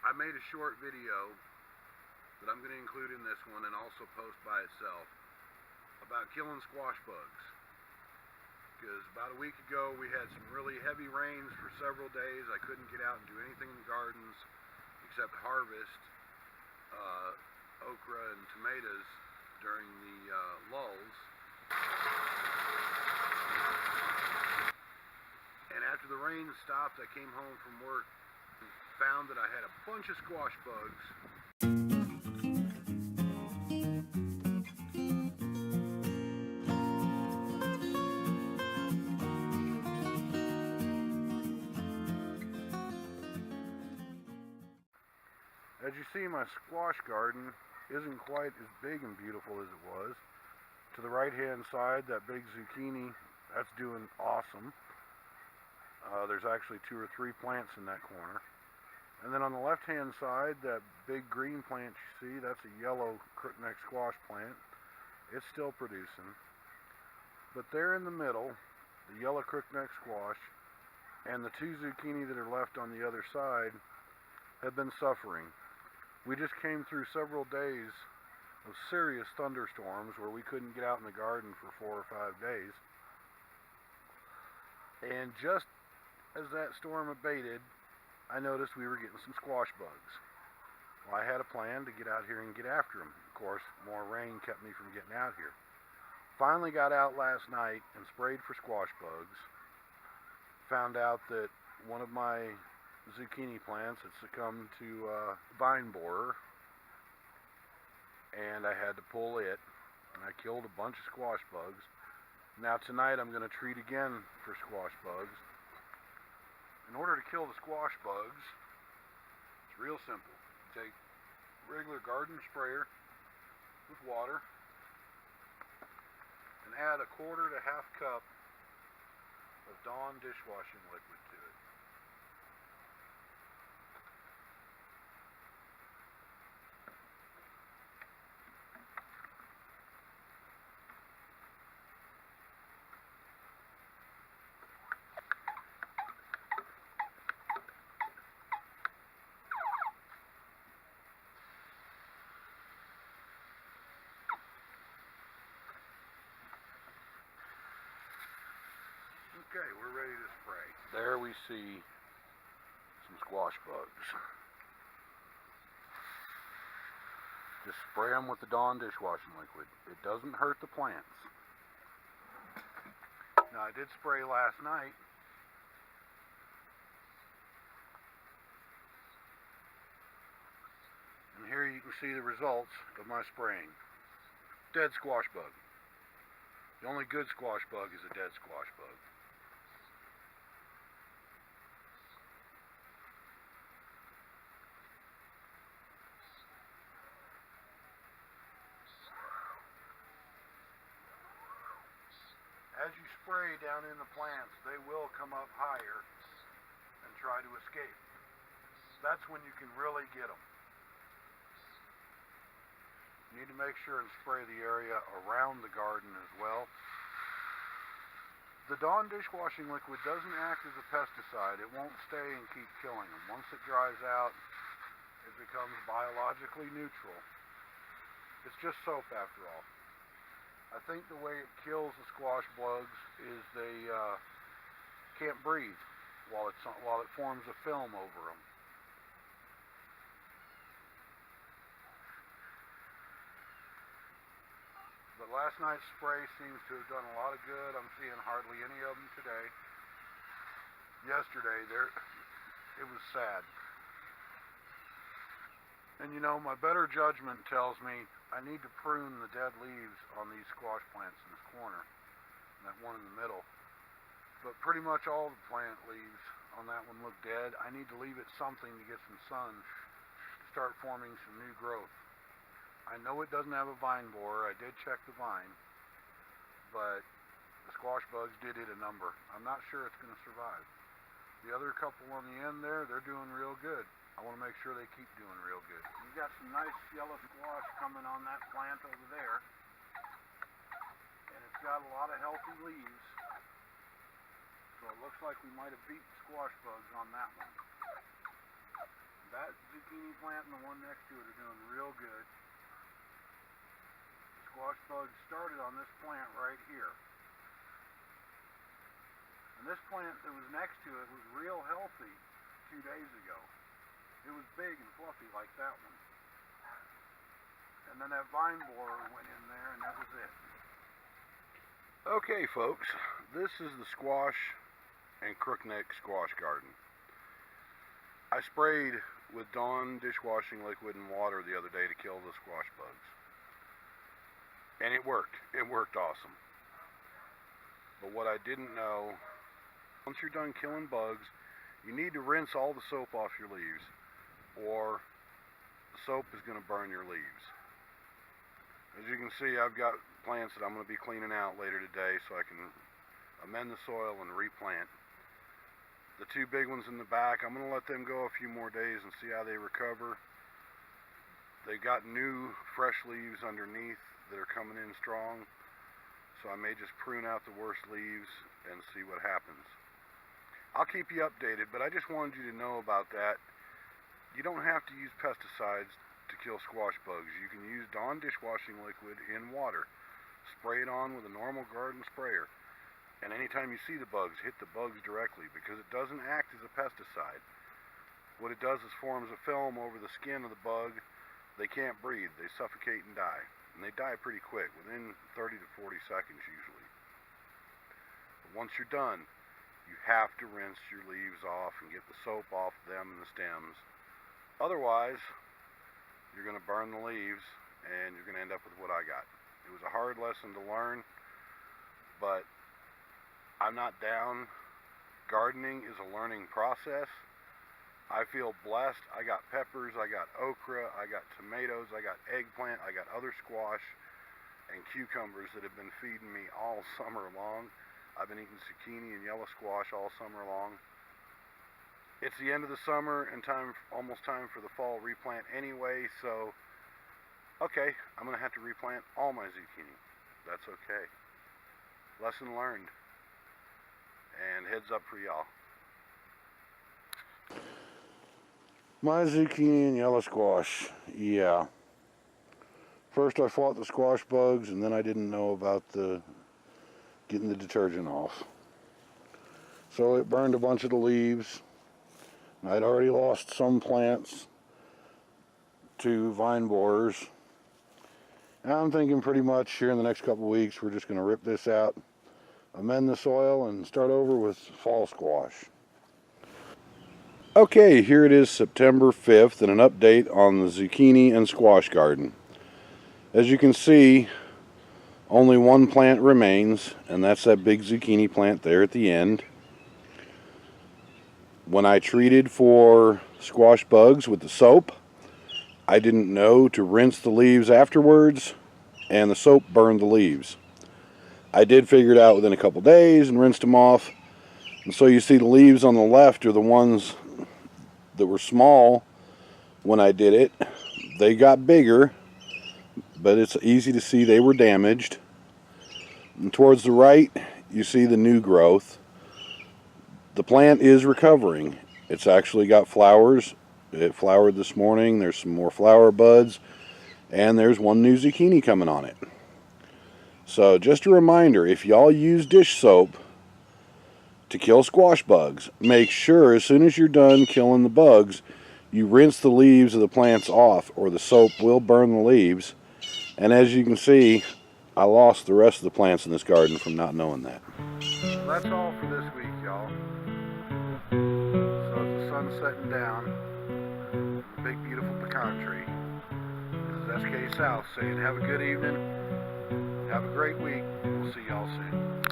I made a short video that I'm going to include in this one and also post by itself about killing squash bugs. Because about a week ago we had some really heavy rains for several days. I couldn't get out and do anything in the gardens except harvest okra and tomatoes during the lulls. And after the rain stopped, I came home from work and found that I had a bunch of squash bugs. As you see, my squash garden isn't quite as big and beautiful as it was. To the right hand side, that big zucchini, that's doing awesome. There's actually 2 or 3 plants in that corner. And then on the left hand side, that big green plant you see, that's a yellow crookneck squash plant. It's still producing. But there in the middle, the yellow crookneck squash and the 2 zucchini that are left on the other side have been suffering. We just came through several days of serious thunderstorms where we couldn't get out in the garden for 4 or 5 days. And just as that storm abated, I noticed we were getting some squash bugs. Well, I had a plan to get out here and get after them. Of course, more rain kept me from getting out here. Finally got out last night and sprayed for squash bugs. Found out that one of my zucchini plants had succumbed to vine borer, and I had to pull it, and I killed a bunch of squash bugs. Now tonight I'm going to treat again for squash bugs. In order to kill the squash bugs, it's real simple. You take a regular garden sprayer with water and add 1/4 to 1/2 cup of Dawn dishwashing liquid to it. Okay, we're ready to spray. There we see some squash bugs. Just spray them with the Dawn dishwashing liquid. It doesn't hurt the plants. Now I did spray last night. And here you can see the results of my spraying. Dead squash bug. The only good squash bug is a dead squash bug. As you spray down in the plants, they will come up higher and try to escape. That's when you can really get them. You need to make sure and spray the area around the garden as well. The Dawn dishwashing liquid doesn't act as a pesticide. It won't stay and keep killing them. Once it dries out, it becomes biologically neutral. It's just soap after all. I think the way it kills the squash bugs is they can't breathe while it forms a film over them. But last night's spray seems to have done a lot of good. I'm seeing hardly any of them today. Yesterday, it was sad. And you know, my better judgment tells me I need to prune the dead leaves on these squash plants in this corner, and that one in the middle. But pretty much all the plant leaves on that one look dead. I need to leave it something to get some sun to start forming some new growth. I know it doesn't have a vine borer. I did check the vine, but the squash bugs did hit a number. I'm not sure it's going to survive. The other couple on the end there, they're doing real good. I want to make sure they keep doing real good. You've got some nice yellow squash coming on that plant over there. And it's got a lot of healthy leaves. So it looks like we might have beat squash bugs on that one. That zucchini plant and the one next to it are doing real good. Squash bugs started on this plant right here. And this plant that was next to it was real healthy 2 days ago. It was big and fluffy like that one. And then that vine borer went in there and that was it. Okay folks, this is the squash and crookneck squash garden. I sprayed with Dawn dishwashing liquid and water the other day to kill the squash bugs. And it worked. It worked awesome. But what I didn't know, once you're done killing bugs, you need to rinse all the soap off your leaves, or the soap is going to burn your leaves. As you can see, I've got plants that I'm going to be cleaning out later today so I can amend the soil and replant. The two big ones in the back, I'm going to let them go a few more days and see how they recover. They got new fresh leaves underneath that are coming in strong, so I may just prune out the worst leaves and see what happens. I'll keep you updated, but I just wanted you to know about that. You don't have to use pesticides to kill squash bugs. You can use Dawn dishwashing liquid in water. Spray it on with a normal garden sprayer. And anytime you see the bugs, hit the bugs directly, because it doesn't act as a pesticide. What it does is forms a film over the skin of the bug. They can't breathe. They suffocate and die. And they die pretty quick, within 30 to 40 seconds usually. But once you're done, you have to rinse your leaves off and get the soap off them and the stems. Otherwise, you're going to burn the leaves and you're going to end up with what I got. It was a hard lesson to learn, but I'm not down. Gardening is a learning process. I feel blessed. I got peppers, I got okra, I got tomatoes, I got eggplant, I got other squash and cucumbers that have been feeding me all summer long. I've been eating zucchini and yellow squash all summer long. It's the end of the summer and almost time for the fall replant anyway, so okay, I'm going to have to replant all my zucchini. That's okay. Lesson learned. And heads up for y'all. My zucchini and yellow squash, yeah. First I fought the squash bugs, and then I didn't know about getting the detergent off. So it burned a bunch of the leaves. I'd already lost some plants to vine borers. And I'm thinking pretty much here in the next couple of weeks we're just going to rip this out, amend the soil, and start over with fall squash. Okay, here it is September 5th and an update on the zucchini and squash garden. As you can see, only one plant remains, and that's that big zucchini plant there at the end. When I treated for squash bugs with the soap, I didn't know to rinse the leaves afterwards, and the soap burned the leaves. I did figure it out within a couple days and rinsed them off. And so you see the leaves on the left are the ones that were small when I did it. They got bigger, but it's easy to see they were damaged. And towards the right, you see the new growth. The plant is recovering. It's actually got flowers. It flowered this morning. There's some more flower buds, and there's one new zucchini coming on it. So just a reminder, if y'all use dish soap to kill squash bugs, make sure as soon as you're done killing the bugs, you rinse the leaves of the plants off, or the soap will burn the leaves. And as you can see, I lost the rest of the plants in this garden from not knowing that. So that's all for this week, y'all. So as the sun's setting down, the big beautiful pecan tree, this is SKSOUTH saying have a good evening, have a great week, we'll see y'all soon.